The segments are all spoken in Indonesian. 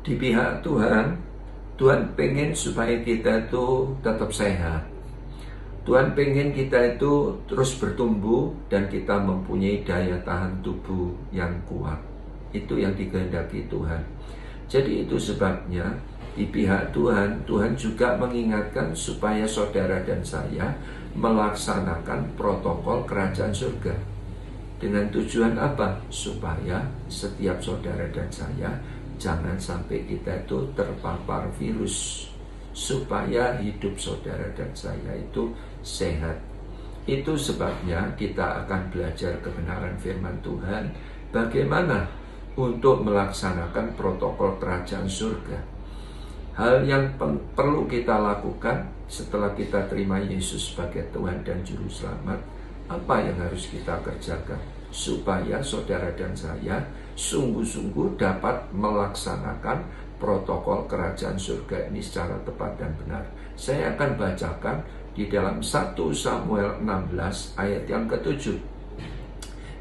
Di pihak Tuhan, Tuhan pengen supaya kita itu tetap sehat. Tuhan pengen kita itu terus bertumbuh dan kita mempunyai daya tahan tubuh yang kuat. Itu yang dikehendaki Tuhan. Jadi itu sebabnya di pihak Tuhan, Tuhan juga mengingatkan supaya saudara dan saya melaksanakan protokol kerajaan surga. Dengan tujuan apa? Supaya setiap saudara dan saya jangan sampai kita itu terpapar virus, supaya hidup saudara dan saya itu sehat. Itu sebabnya kita akan belajar kebenaran firman Tuhan, bagaimana untuk melaksanakan protokol kerajaan surga. Hal yang perlu kita lakukan setelah kita terima Yesus sebagai Tuhan dan Juru Selamat, apa yang harus kita kerjakan supaya saudara dan saya sungguh-sungguh dapat melaksanakan protokol kerajaan surga ini secara tepat dan benar. Saya akan bacakan di dalam 1 Samuel 16 ayat yang ke-7.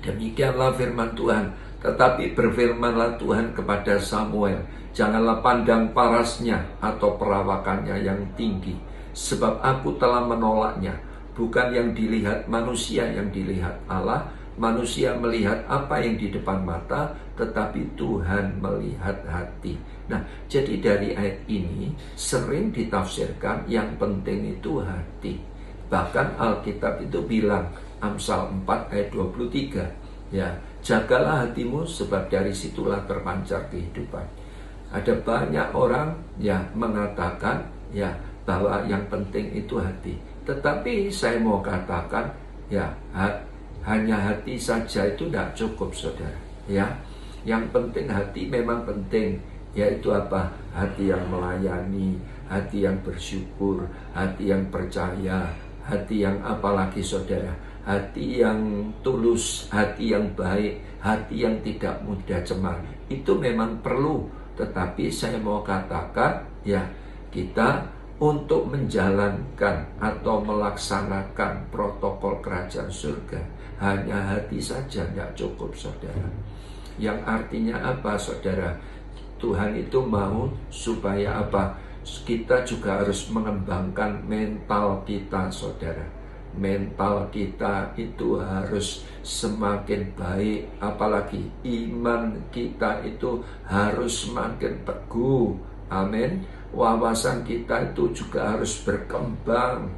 Demikianlah firman Tuhan. Tetapi berfirmanlah Tuhan kepada Samuel, janganlah pandang parasnya atau perawakannya yang tinggi, sebab aku telah menolaknya. Bukan yang dilihat manusia yang dilihat Allah. Manusia melihat apa yang di depan mata, tetapi Tuhan melihat hati. Nah, jadi dari ayat ini sering ditafsirkan yang penting itu hati. Bahkan Alkitab itu bilang, Amsal 4 ayat 23, ya, jagalah hatimu sebab dari situlah terpancar kehidupan. Ada banyak orang yang mengatakan ya bahwa yang penting itu hati. Tetapi saya mau katakan ya, hanya hati saja itu tidak cukup, saudara. Ya, yang penting hati memang penting, yaitu apa? Hati yang melayani, hati yang bersyukur, hati yang percaya, hati yang apalagi, saudara? Hati yang tulus, hati yang baik, hati yang tidak mudah cemar. Itu memang perlu. Tetapi saya mau katakan ya, kita untuk menjalankan atau melaksanakan protokol kerajaan surga, hanya hati saja tidak cukup, saudara. Yang artinya apa, saudara? Tuhan itu mau supaya apa? Kita juga harus mengembangkan mental kita, saudara. Mental kita itu harus semakin baik, apalagi iman kita itu harus semakin teguh. Amin. Wawasan kita itu juga harus berkembang,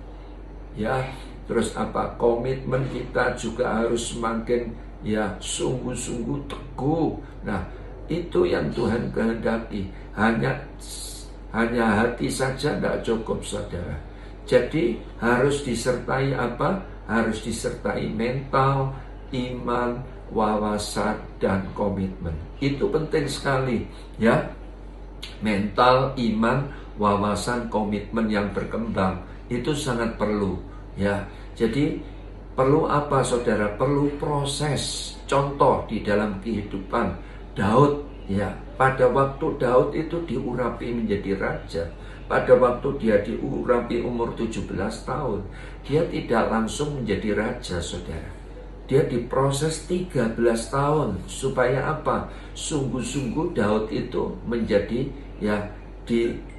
ya. Terus apa? Komitmen kita juga harus semakin ya sungguh-sungguh teguh. Nah, itu yang Tuhan kehendaki. Hanya hati saja tidak cukup, saudara. Jadi harus disertai apa? Harus disertai mental, iman, wawasan, dan komitmen. Itu penting sekali, ya. Mental, iman, wawasan, komitmen yang berkembang itu sangat perlu, ya. Jadi perlu apa, saudara? Perlu proses. Contoh di dalam kehidupan Daud, ya. Pada waktu Daud itu diurapi menjadi raja, pada waktu dia diurapi umur 17 tahun, dia tidak langsung menjadi raja, saudara. Dia diproses 13 tahun. Supaya apa? Sungguh-sungguh Daud itu menjadi ya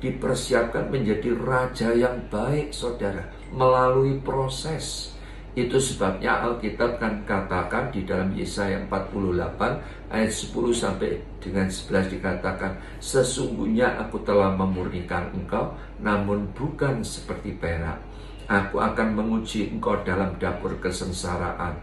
dipersiapkan menjadi raja yang baik, saudara, melalui proses. Itu sebabnya Alkitab kan katakan di dalam Yesaya 48 ayat 10 sampai dengan 11 dikatakan, sesungguhnya aku telah memurnikan engkau, namun bukan seperti perak. Aku akan menguji engkau dalam dapur kesengsaraan.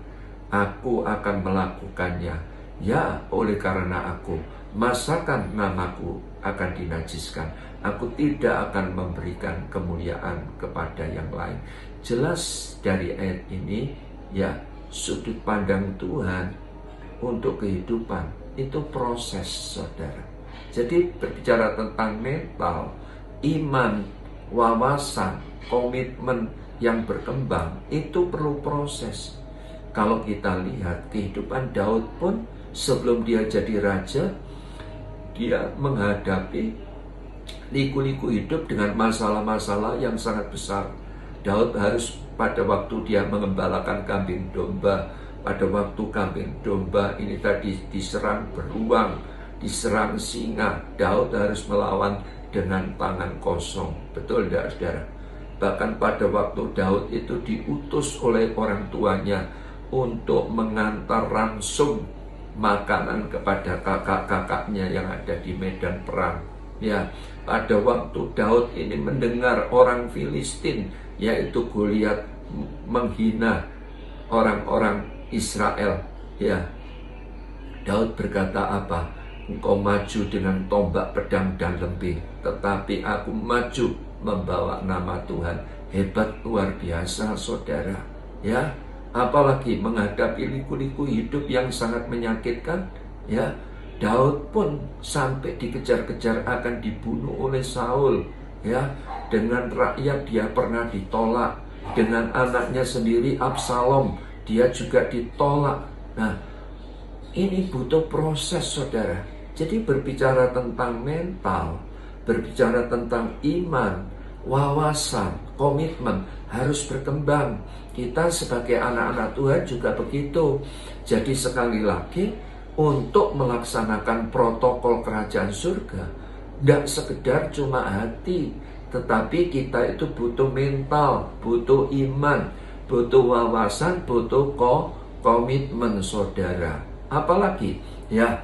Aku akan melakukannya. Ya, oleh karena aku, masakan namaku akan dinajiskan. Aku tidak akan memberikan kemuliaan kepada yang lain. Jelas dari ayat ini, ya, sudut pandang Tuhan untuk kehidupan itu proses, saudara. Jadi berbicara tentang mental, iman, wawasan, komitmen yang berkembang, itu perlu proses. Kalau kita lihat kehidupan Daud pun sebelum dia jadi raja, dia menghadapi liku-liku hidup dengan masalah-masalah yang sangat besar. Daud harus pada waktu dia mengembalakan kambing domba, pada waktu kambing domba ini tadi diserang beruang, diserang singa, Daud harus melawan dengan tangan kosong. Betul tidak, saudara? Bahkan pada waktu Daud itu diutus oleh orang tuanya untuk mengantar langsung makanan kepada kakak-kakaknya yang ada di medan perang. Ya, pada waktu Daud ini mendengar orang Filistin, yaitu Goliat, menghina orang-orang Israel, ya, Daud berkata apa? Engkau maju dengan tombak, pedang, dan lembing, tetapi aku maju membawa nama Tuhan. Hebat, luar biasa, saudara. Ya, apalagi menghadapi liku-liku hidup yang sangat menyakitkan. Ya, Daud pun sampai dikejar-kejar akan dibunuh oleh Saul. Ya, dengan rakyat dia pernah ditolak, dengan anaknya sendiri Absalom dia juga ditolak. Nah, ini butuh proses, saudara. Jadi berbicara tentang mental, berbicara tentang iman, wawasan, komitmen harus berkembang. Kita sebagai anak-anak Tuhan juga begitu. Jadi sekali lagi, untuk melaksanakan protokol kerajaan surga, tidak sekedar cuma hati, tetapi kita itu butuh mental, butuh iman, butuh wawasan, butuh komitmen, saudara. Apalagi, ya,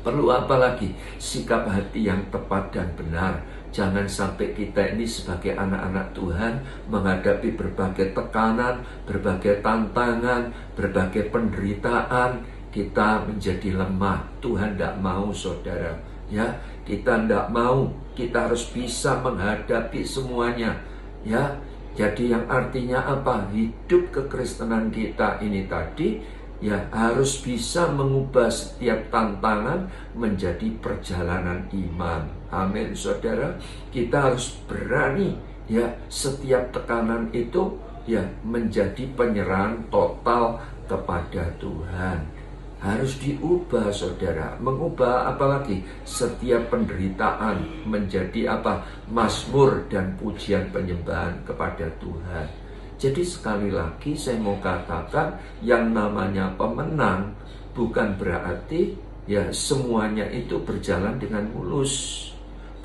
perlu apalagi? Sikap hati yang tepat dan benar. Jangan sampai kita ini sebagai anak-anak Tuhan menghadapi berbagai tekanan, berbagai tantangan, berbagai penderitaan, kita menjadi lemah. Tuhan tidak mau, saudara. Ya, kita tidak mau. Kita harus bisa menghadapi semuanya. Ya, jadi yang artinya apa? Hidup kekristenan kita ini tadi, ya, harus bisa mengubah setiap tantangan menjadi perjalanan iman. Amin, saudara. Kita harus berani, ya, setiap tekanan itu, ya, menjadi penyerahan total kepada Tuhan. Harus diubah, saudara. Mengubah apalagi? Setiap penderitaan menjadi apa? Mazmur dan pujian penyembahan kepada Tuhan. Jadi sekali lagi saya mau katakan, yang namanya pemenang bukan berarti ya semuanya itu berjalan dengan mulus.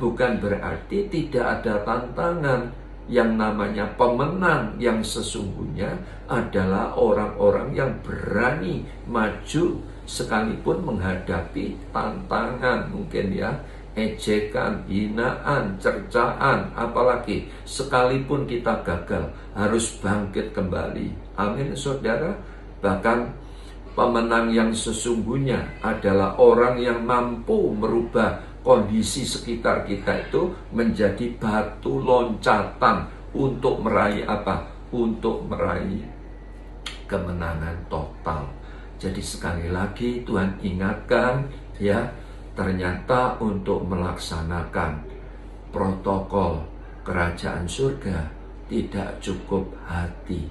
Bukan berarti tidak ada tantangan. Yang namanya pemenang yang sesungguhnya adalah orang-orang yang berani maju sekalipun menghadapi tantangan, mungkin ya, ejekan, hinaan, cercaan, apalagi sekalipun kita gagal, harus bangkit kembali. Amin, saudara. Bahkan pemenang yang sesungguhnya adalah orang yang mampu merubah kondisi sekitar kita itu menjadi batu loncatan untuk meraih apa? Untuk meraih kemenangan total. Jadi sekali lagi Tuhan ingatkan, ya, ternyata untuk melaksanakan protokol kerajaan surga tidak cukup hati,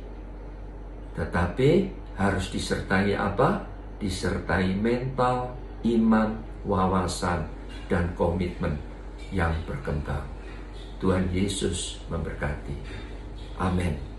tetapi harus disertai apa? Disertai mental, iman, wawasan, dan komitmen yang berkembang. Tuhan Yesus memberkati. Amin.